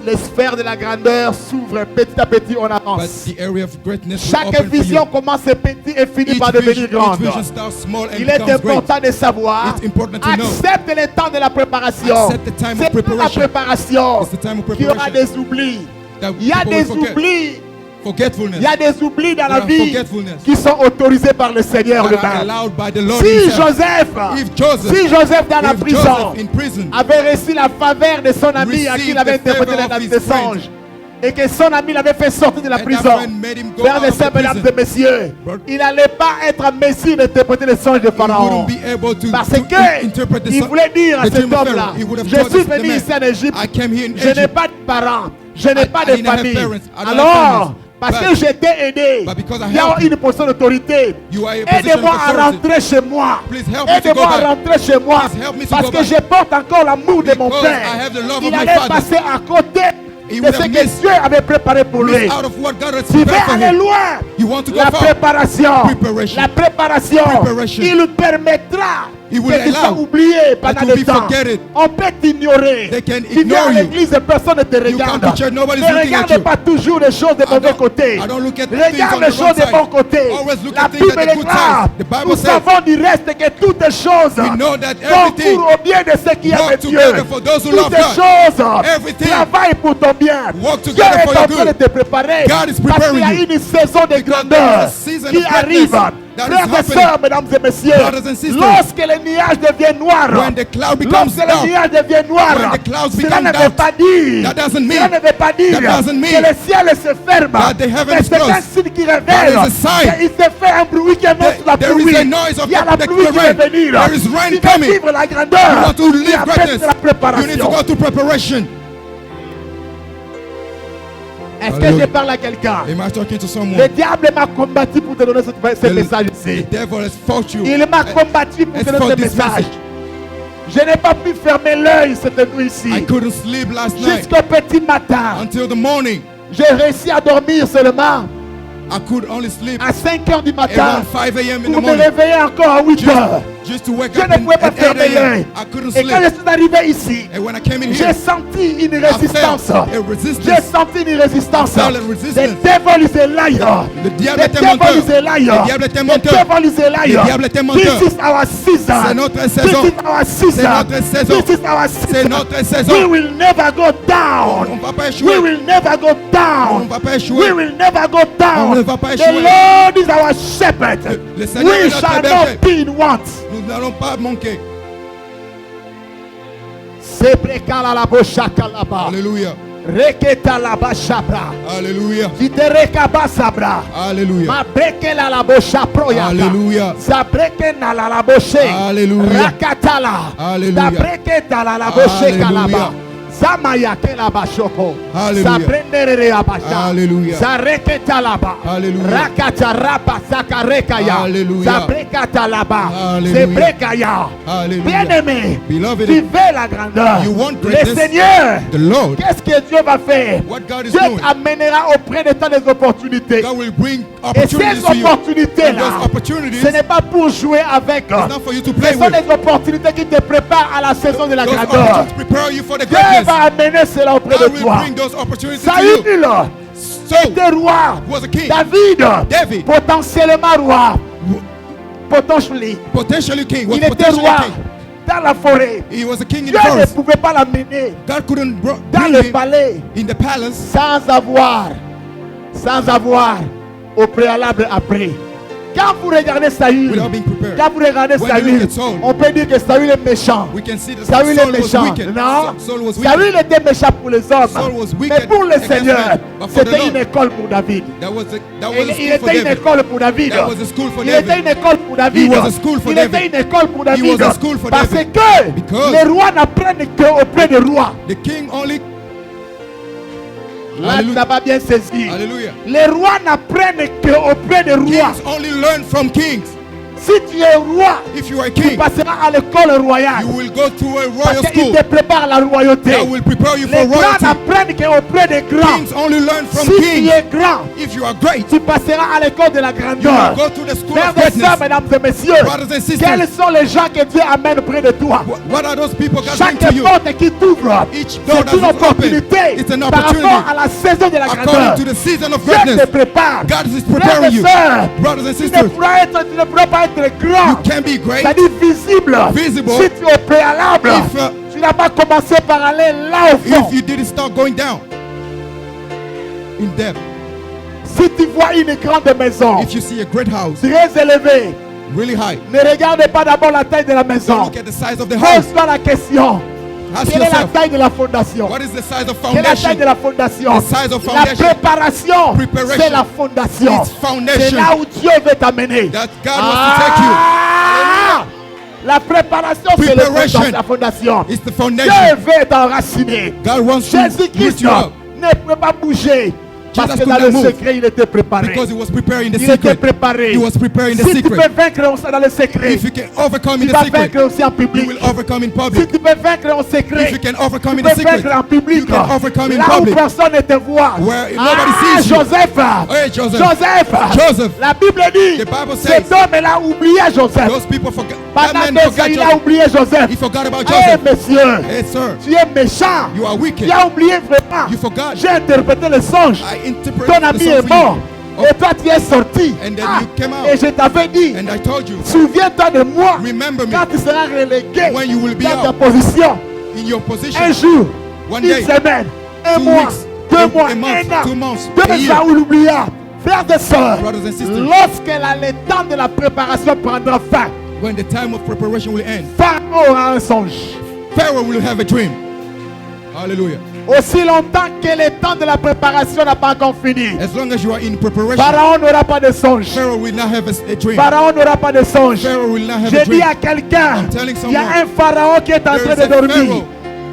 les sphères de la grandeur s'ouvrent petit à petit, on but avance. the area of greatness will Chaque open for vision you. commence petit et finit Each par devenir vision, each grande. vision starts small and Il est becomes great. important de savoir, It's important to know. accepte le temps de la préparation. Accept the time of C'est pas la preparation. préparation It's the time of qu'il y aura preparation des oublis. that Il y a people des will forget. oublis. Forgetfulness Il y a des oublis dans la There are vie forgetfulness qui sont autorisés par le Seigneur that are lui-même. allowed by the Lord Si himself. Joseph, If Joseph, si Joseph dans la if prison Joseph in prison avait reçu la faveur de son ami à qui il avait Received the interprété favor les of des his friend. songes et que son ami l'avait fait sortir de la and prison. that friend made him go Frères out et of the sœurs, mesdames prison, et messieurs, But- il n'allait pas être en mesure d'interpréter les songes de he Pharaon. wouldn't be able to, Parce to que interpret the il son- voulait dire à the cet dream of homme-là, Pharaoh. He would have je told suis the venu man, ici en Égypte, I came here in je n'ai Egypt. pas de parents, je n'ai pas I de didn't have famille. parents, I don't have Alors, families. parce But- que je t'ai aidé, but because I il y a helped you, une position d'autorité. You are a position Aidez-moi of à authority. rentrer chez moi. Please help me to Aidez-moi go à back. rentrer chez moi. Please help me to Parce go que back. je porte encore l'amour de mon Because Père. I have the love Il of my allait Father. passer à côté He de would ce have que missed- Dieu avait préparé pour lui. Miss out of what God has Tu veux prepared for aller him. loin. You want to go La far. préparation. Preparation. La préparation. Preparation. Il permettra He will que tu sois allow oublié pendant that le to be temps. forgotten. On peut t'ignorer. They can Tu viens ignore à you. l'église et personne ne te come regarde. to church, nobody's Ne looking at regarde you. pas toujours les choses de mauvais côté. I don't look at things Regarde on les the wrong choses de side. bon côté. Always look La at things Bible at the good déclare, side. The Bible nous says, savons du reste que toutes les choses we know that everything concourent au bien de ceux qui work aiment Dieu. together for those who Toutes love les God. choses Everything travaillent pour ton bien. work Dieu together est for en your train de good. te préparer. God is Parce qu'il y a preparing you. une saison de Because grandeur there is a season qui of greatness arrive. that is Frères et happening. sœurs, mesdames et messieurs, Brothers and sisters, lorsque le nuage devient noir, when the cloud becomes lorsque le dark, nuage devient noir, when the clouds cela become ne veut dark, pas dire, that doesn't mean- cela ne veut pas dire that doesn't mean que le ciel se ferme. that the heaven Mais is c'est un closed. signe qui That révèle is a sign. qu'il se fait un bruit qui annonce la There is pluie. a noise of Il y a la the pluie qui va rain. venir. There is rain Tu vas coming. vivre la You grandeur. want to Il y live a greatness. la You need to préparation. go to preparation. Est-ce que Hallelujah. je parle à quelqu'un? Am I talking to Le someone? diable m'a combattu pour te donner ce message ici. The devil has fought you. Il m'a combattu pour te As donner for ce this message. message. Je n'ai pas pu fermer l'œil cette nuit ici. I couldn't sleep last night Jusqu'au petit matin. until the morning. J'ai réussi à dormir seulement I could only sleep à 5 heures du matin around 5 a.m. in the pour me morning. réveiller encore à 8 heures. Just to wake Je up ne pouvais pas at 8 fermer l'œil. a.m. I couldn't Et quand je sleep. suis arrivé ici, And when I came in j'ai here, senti une I résistance. felt a J'ai resistance. senti une résistance. I felt a The resistance. devil is a liar. Le diable The était devil menteur. is a liar. Le diable était The menteur. devil is a liar. Le diable était menteur. This is our season. C'est notre This saison. is our season. C'est notre saison. This is our C'est season. notre saison. We will never go On down. ne va pas We échouer. will never go On down. ne va pas We échouer. will never go On down. ne va pas The échouer. Lord is our shepherd. Le Seigneur est We notre shall berger. not be in want. Nous n'allons pas manquer. Sebrekala la boshaka laba. Alléluia. Reketa la bashabra. Alléluia. Vitereka basabra. Alléluia. Ma brekela la bosha proyaka. Alléluia. Zabreke na la boshe. Alléluia. Rakatala. Alléluia. Zabreke na la boshe Alléluia. kalaba. Zamaya kela bashoko. Hallelujah. Sabrendere abasha. Hallelujah. Zareketa laba. Hallelujah. Rakata rapa sakarekaya. Hallelujah. Zabrekata laba. Hallelujah. Zebrekaya. Hallelujah. Bien-aimé, Beloved, vivez la grandeur. you want Le greatness, Seigneur, the Lord, qu'est-ce que Dieu va faire? what God is Dieu doing, t'amènera auprès de toi des opportunités. God will bring Et ces opportunities to you. And opportunités-là, those opportunities, ce n'est pas pour jouer avec. it's not for you to play Ce sont with. des opportunités qui te préparent à la saison de la Those grandeur. opportunities prepare you for the Dieu greatness. va amener cela auprès de God will toi. bring those opportunities to you. Saül Saul était roi. was a king. David, potentiellement roi. Potentially king. Was Il était potentially roi a king. dans la forêt. He was a king in Dieu the ne forest. pouvait pas l'amener God couldn't dans bring le him palais in the palace sans avoir au préalable après. Quand vous regardez Saül, without being prepared. quand vous regardez When you look Saül, at Saul, on peut dire que Saül est méchant. we can see that Saül est Saul was méchant. wicked. Non, Saul was Saül wicked. était méchant pour les hommes. Saul was Mais wicked pour le against Seigneur, men. But for the c'était une Lord, école pour David. that was a Il school for était une David. école pour David. That was a school for Il était David. une école pour David. He was a school for Il David. était une école pour He David. was a school for Parce David. que Because les rois n'apprennent qu'auprès des rois. the king only. Là, tu n'as pas bien saisi. Hallelujah. Les rois n'apprennent qu'auprès des rois. Kings only learn from kings. Si tu es roi, If you are a tu king, passeras à l'école royale. you will go to a royal Parce qu'il school te prépare à la royauté. that will prepare you for Les grands royalty. n'apprennent qu'auprès des grands. Kings only learn from Si tu kings. es grand, If you are great, tu passeras à l'école de la you will grandeur. go to the school Frères of et sœurs, greatness. mesdames et messieurs, Brothers and sisters, quels sont les gens que Dieu amène près de toi? what are those people God Chaque bring to you? porte qui t'ouvre, Each door c'est that une is open, opportunité it's an par opportunity. rapport à la saison de la grandeur. According to the season of Dieu te greatness, prépare. God is Frères preparing et you. sœurs, Brothers and tu ne sisters, pourras pas être you grand, can be great c'est-à-dire visible, Visible. si tu es au préalable. If, Tu n'as pas commencé par aller là au fond. if you didn't start going down in depth. Si tu vois une grande maison, If you see a great house, très élevée, really high, ne regarde pas d'abord la taille de la don't maison. look at the size of the house. Pose-toi la question. Ask Quelle est la yourself, taille de la fondation? what is the size of Quelle est la taille foundation? de la fondation? The size of La foundation. préparation, Preparation. c'est la fondation. It's C'est foundation là où Dieu veut t'amener. that God wants to take you. Ah! La préparation, c'est Preparation. la fondation. It's the Dieu foundation. veut t'enraciner. God wants to root Jésus-Christ you up ne peut pas bouger parce Jesus que dans could le not move secret, il était préparé. because he was preparing the Il était secret. préparé. He was preparing the Si tu peux secret. vaincre dans le secret, If you can overcome tu in the vas secret, vaincre aussi en you public. will overcome in Si public. tu peux vaincre en If secret, you can overcome tu in the peux vaincre secret, en public. you can overcome in Là où public. personne ne te voit. Where nobody sees you. Joseph. Hey, Joseph. Joseph. La Bible dit, The Bible cet says homme-là oubliait Joseph. those people forgot. Pendant That man 2 ans, forgot il a Joseph. oublié Joseph. He forgot about Eh, Joseph. monsieur, Hey, sir, tu es méchant. you are wicked. Tu as oublié vraiment. You forgot. J'ai interprété le songe. I interpret Ton the ami song est for mort. you. Et toi, tu es sorti. And then you came out. Et je t'avais dit, And I told you, souviens-toi de moi remember me quand tu seras relégué when you will be dans ta out position. in your Un position. jour, One une day, semaine, un 2 mois, weeks, 2 mois, a month, un an, 2 months, 2 a year. ans où l'oublia. Frères et sœurs, Brothers and sisters, lorsque le temps de la préparation prendra fin, when the time of preparation will end, Pharaon aura un songe. Pharaoh will have a dream. Hallelujah. Aussi longtemps que le temps de la préparation n'a pas encore fini, As long as you are in preparation, Pharaon n'aura pas de songe. Pharaoh will not have a dream. Pharaon n'aura pas de songe. Pharaoh will not have Je a dis dream. à quelqu'un, I'm telling il y a someone, un pharaon qui est en there train is de a dormir. Pharaoh.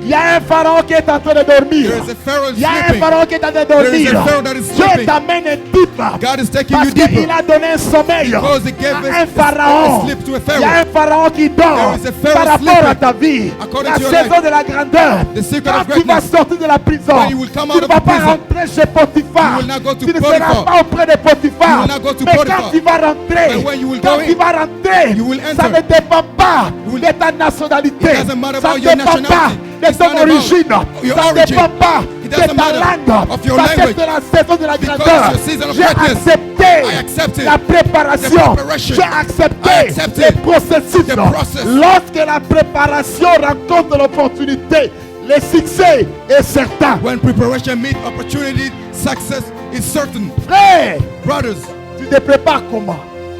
Il y a un pharaon qui est en train de dormir. There is a Pharaoh Il y a un sleeping. pharaon qui est en train de There is dormir. a Pharaoh that is Dieu sleeping. t'amène un type God is taking parce you deeper. qu'il a donné un sommeil Because he gave à un a pharaon. sleep to a Il y a Pharaoh. un pharaon qui dort There is a Pharaoh par rapport à sleeping. ta vie. According La to your saison life. de la grandeur. The secret Quand of tu vas greatness. sortir de la prison, When you will come tu out ne of vas the pas prison. rentrer chez Potiphar. You will not go to Tu ne seras Potiphar. pas auprès de Potiphar. You will not go to Mais Potiphar. quand tu vas rentrer, But when you will quand go tu in, vas rentrer, you will ça enter. ne dépend pas You will- de ta nationalité. It doesn't matter Ça about ne your dépend pas nationality. de It's ton not about origine. your Ça ne origin. dépend pas It de doesn't ta matter langue. of your Parce que language. c'est la saison de la Because grandeur. your season of J'ai greatness. accepté I accepted la préparation. the preparation. J'ai accepté I accepted le processus. the process. Lorsque la préparation rencontre l'opportunité, le succès est certain. When preparation meets opportunity, success is certain. Frère, Brothers, tu te prépares comment?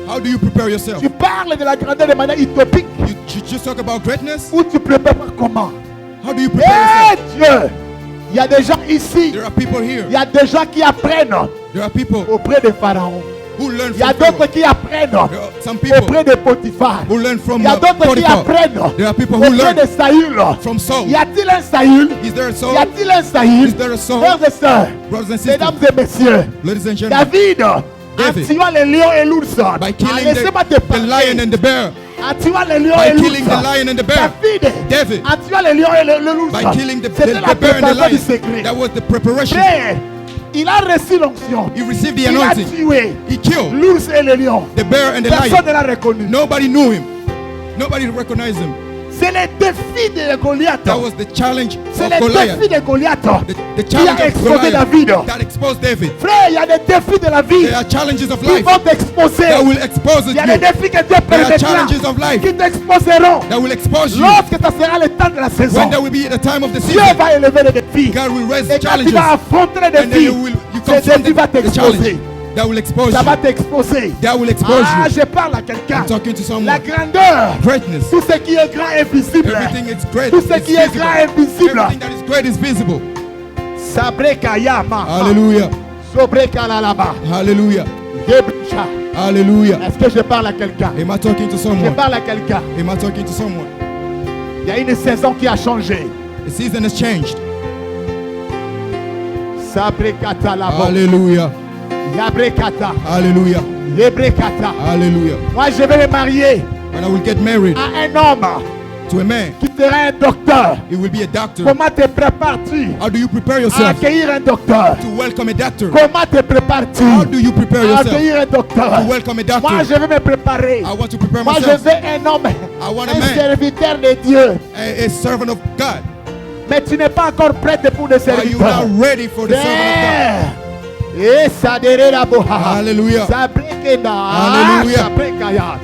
how do you prepare yourself? Tu parles de la grandeur de manière utopique You just talk about greatness? ou tu prépares comment? How do you prepare Eh yourself? Dieu! Il y a des gens ici, There are people here. il y a des gens qui apprennent There are people auprès des pharaons. who learn Il y a from d'autres Pharaoh. qui apprennent There are some people auprès de Potiphar. who learn from Il y a d'autres qui Potiphar. apprennent There are people who auprès learn de Saül. from Saul. Y a-t-il un Saül? Is there a Y Saul? a-t-il un Saül? Is there a Saul? Frères et sœurs, Brothers and sisters, mesdames et messieurs, ladies and gentlemen, David, en David, tuant les lions et l'ours, by killing laissez-moi te the lion parler. and the bear, En tuant les lions by et l'ours, killing the lion and the bear, David, David, en tuant les lions et l'ours, by killing the c'était la bear and the préparation du lion, secret. that was the preparation. Frère, il a reçu l'onction. He received the Il a anointing. tué He killed l'ours et le lion. the bear and the Personne ne lion. l'a reconnu. Nobody knew him. Nobody recognized him. C'est le défi de Goliath. That was the challenge C'est of le Goliath. défi de Goliath The qui challenge a of exposé Goliath David. that exposed David. Frère, il y a des défis de la vie There are challenges of qui life vont t'exposer. that will expose Il y a you. des défis que Dieu There are permettra challenges of life qui t'exposeront. that will expose you. Lorsque ça sera le temps de la saison, When there will be the time of the Dieu season, va élever les défis. God will raise Et quand tu challenges. vas affronter les And then défis, you ces confront défis vont the challenge t'exposer. that will expose Ça va you. t'exposer. That will expose Ah, you. je parle à quelqu'un. I'm talking to La someone. grandeur, Greatness. tout ce qui est grand est visible. Everything is great. Tout ce It's qui est visible. grand est visible. Everything that is great is visible. Sabrekayama. Hallelujah. Sobrekalalaba. Hallelujah. Debrisha. Hallelujah. Est-ce que je parle à quelqu'un? Am I talking to Je someone? parle à quelqu'un. Am I talking to someone? Il y a une saison qui a changé. The season has changed. Sabrekata labo. Hallelujah. Yabrekata. Hallelujah. Yebrekata. Hallelujah. Moi, je vais me marier And I will get married à un homme to a man. qui sera un docteur. He will be a doctor. Comment te prépares-tu How do you prepare à yourself accueillir un docteur? to welcome a doctor? Comment te prépares-tu How do you prepare à yourself accueillir un docteur? to welcome a doctor? Moi, je vais me préparer. I want to prepare Moi, je myself. veux un homme, I want a un man, serviteur de Dieu. a servant of God. Mais tu n'es pas encore prêt pour le Are you serviteur. not ready for the servant Et ça derrière la boha. Hallelujah. Ça brekenda. Hallelujah. Ça brekaya.